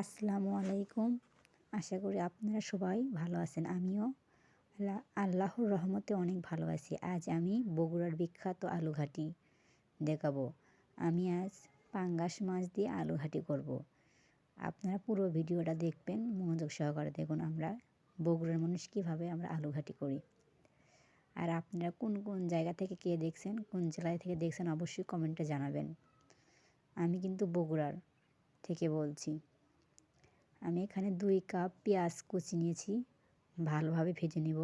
আসসালামু আলাইকুম। আশা করি আপনারা সবাই ভালো আছেন। আমিও আল্লাহর রহমতে অনেক ভালো আছি। আজ আমি বগুড়ার বিখ্যাত আলু ঘাটি দেখাবো। আমি আজ পাঙ্গাস মাছ দিয়ে আলু ঘাটি করব। আপনারা পুরো ভিডিওটা দেখবেন, মনোযোগ সহকারে দেখুন আমরা বগুড়ার মানুষ কীভাবে আমরা আলু ঘাটি করি। আর আপনারা কোন কোন জায়গা থেকে কে দেখছেন, কোন জেলায় থেকে দেখছেন অবশ্যই কমেন্টে জানাবেন। আমি কিন্তু বগুড়ার থেকে বলছি। আমি এখানে 2 কাপ পেঁয়াজ কুচি নিয়েছি, ভালোভাবে ভেজে নিব।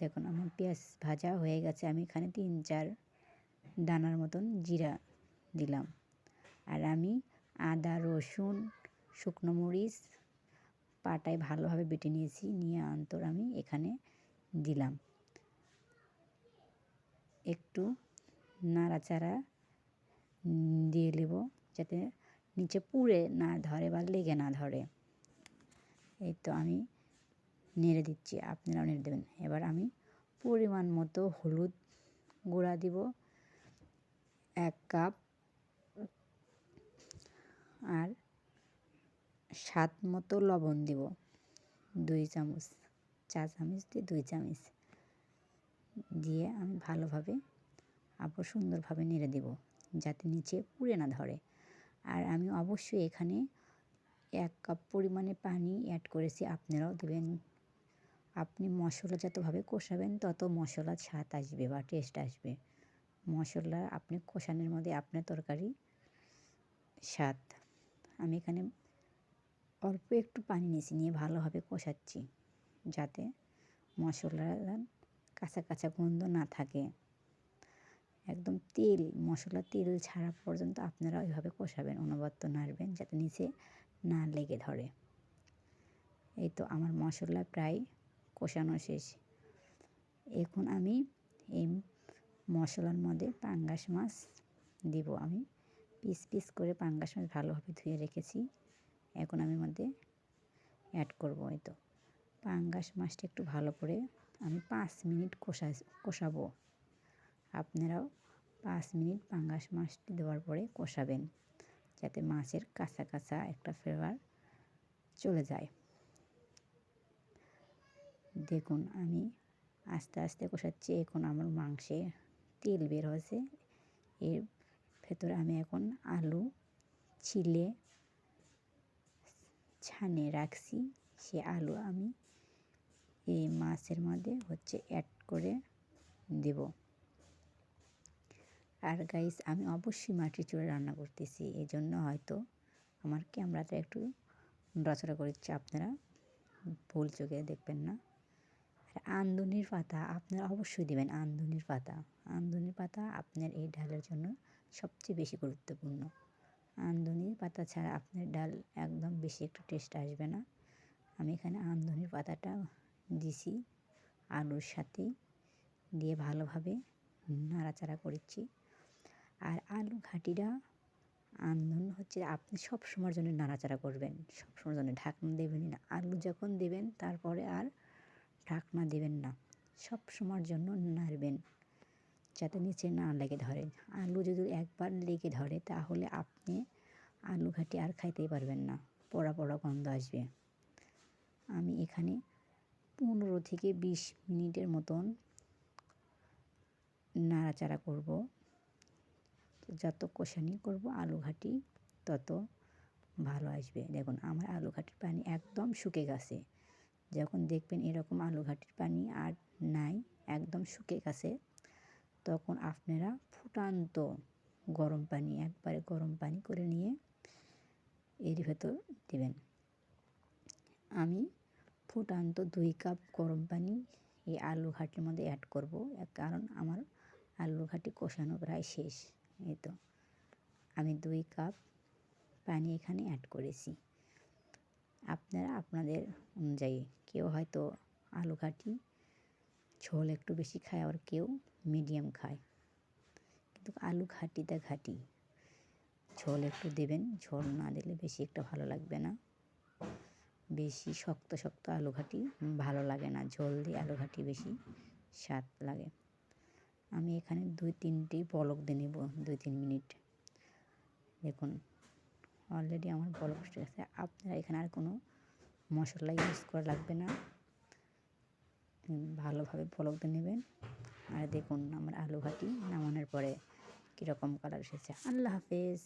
দেখুন আমার পেঁয়াজ ভাজা হয়ে গেছে। আমি এখানে 3-4 দানার মতন জিরা দিলাম। আর আমি আদা, রসুন, শুকনো মরিচ পাটায় ভালোভাবে বেটে নিয়েছি, নিয়ে আমি এখানে দিলাম। একটু নাড়াচাড়া দিয়ে নেব যাতে নিচে পুড়ে না ধরে বা লেগে না ধরে। এই তো আমি নেড়ে দিচ্ছি, আপনারাও নেড়ে দেবেন। এবার আমি পরিমাণ মতো হলুদ গুঁড়া দিব 1 কাপ, আর স্বাদ মতো লবণ দিব 2 চামচ, চা চামচ দিয়ে 2 চামচ দিয়ে আমি ভালোভাবে আবার সুন্দরভাবে নেড়ে দেব যাতে নিচে পুড়ে না ধরে। আর আমি অবশ্যই এখানে 1 কাপ পরিমাণে পানি অ্যাড করেছি, আপনারাও দেবেন। আপনি মশলাজাতভাবে কষাবেন তত মশলার স্বাদ আসবে বা টেস্ট আসবে। মশলা আপনি কষানোর মধ্যে আপনার তরকারি স্বাদ। আমি এখানে অল্প একটু পানি নিয়েছি, নিয়ে ভালোভাবে কষাচ্ছি যাতে মশলার কাঁচা কাঁচা গন্ধ না থাকে। একদম মশলার তেল ছাড়া পর্যন্ত আপনারা ওইভাবে কষাবেন, অনবরত নাড়বেন যাতে নিচে না লেগে ধরে। এই তো আমার মশলা প্রায় কষানো শেষ। এখন আমি এই মশলার মধ্যে পাঙ্গাস মাছ দিব। আমি পিস পিস করে পাঙ্গাস মাছ ভালোভাবে ধুয়ে রেখেছি, এখন আমি মধ্যে অ্যাড করব। এই তো পাঙ্গাস মাছটা একটু ভালো করে আমি 5 মিনিট কষাবো। আপনারাও 5 মিনিট পাঙ্গাস মাছটি দেওয়ার পরে কষাবেন যাতে মাছের কাঁচা কাঁচা একটা ফ্লেভার চলে যায়। দেখুন আমি আস্তে আস্তে কষাচ্ছি। এখন আমার মাংসে তেল বের হয়েছে, এর ভেতরে আমি এখন আলু ছিলে ছানে রাখছি, সে আলু আমি এই মাছের মধ্যে অ্যাড করে দেব। আর গাইস, আমি অবশ্যই মাটির চুলায় রান্না করতেছি, এই জন্য হয়তো আমার ক্যামেরাটা একটু নড়াচড়া করছে, আপনারা ভুল চোখে দেখবেন না। আর আমদনির পাতা আপনারা অবশ্যই দেবেন। আমদনির পাতা আপনার এই ডালের জন্য সবচেয়ে বেশি গুরুত্বপূর্ণ। আমদনির পাতা ছাড়া আপনার ডাল একদম বেশি একটু টেস্ট আসবে না। আমি এখানে আমদনির পাতাটা দিছি আলুর সাথেই, দিয়ে ভালোভাবে নাড়াচাড়া করছি। আর আলু ঘাটিটা আপনি সব সময়ের জন্য নাড়াচাড়া করবেন, সবসময়ের জন্য ঢাকনা দেবেনই না। আলু যখন দেবেন তারপরে আর ঢাকনা দেবেন না, সব সময়ের জন্য নাড়বেন যাতে নিচে না লেগে ধরে। আলু যদি একবার লেগে ধরে তাহলে আপনি আলু ঘাটি আর খাইতেই পারবেন না, পোড়া পোড়া গন্ধ আসবে। আমি এখানে 15 থেকে 20 মিনিটের মতন নাড়াচাড়া করব। যত কষানি করব আলু ঘাটি তত ভালো আসবে। দেখুন আমার আলু ঘাটির পানি একদম শুকিয়ে গেছে। যখন দেখবেন এরকম আলু ঘাটির পানি আর নাই, একদম শুকিয়ে গেছে, তখন আপনারা ফুটান্ত একবারে গরম পানি করে নিয়ে এর ভেতর দেবেন। আমি ফুটান্ত 2 কাপ গরম পানি এই আলু ঘাটির মধ্যে অ্যাড করব, কারণ আমার আলু ঘাটি কষানো প্রায় শেষ। এই তো আমি 2 কাপ পানি এখানে অ্যাড করেছি। আপনারা আপনাদের অনুযায়ী, কেউ হয়তো আলু ঘাটি ঝোল একটু বেশি খায়, আবার কেউ মিডিয়াম খায়, কিন্তু আলু ঘাটিটা ঘাটি, ঝোল একটু দেবেন। ঝোল না দিলে বেশি একটা ভালো লাগবে না, বেশি শক্ত শক্ত আলু ঘাটি ভালো লাগে না, ঝোল দিয়ে আলু ঘাটি বেশি স্বাদ লাগে। আমি এখানে 2-3টি বলক দিয়ে নেব, 2-3 মিনিট। দেখুন অলরেডি আমার বলক এসে গেছে। আপনারা এখানে আর কোনো মশলা ইউজ করা লাগবে না, ভালোভাবে বলক দিয়ে নেবেন। আর দেখুন আমার আলু ঘাটি নামানোর পরে কীরকম কালার এসেছে। আল্লাহ হাফেজ।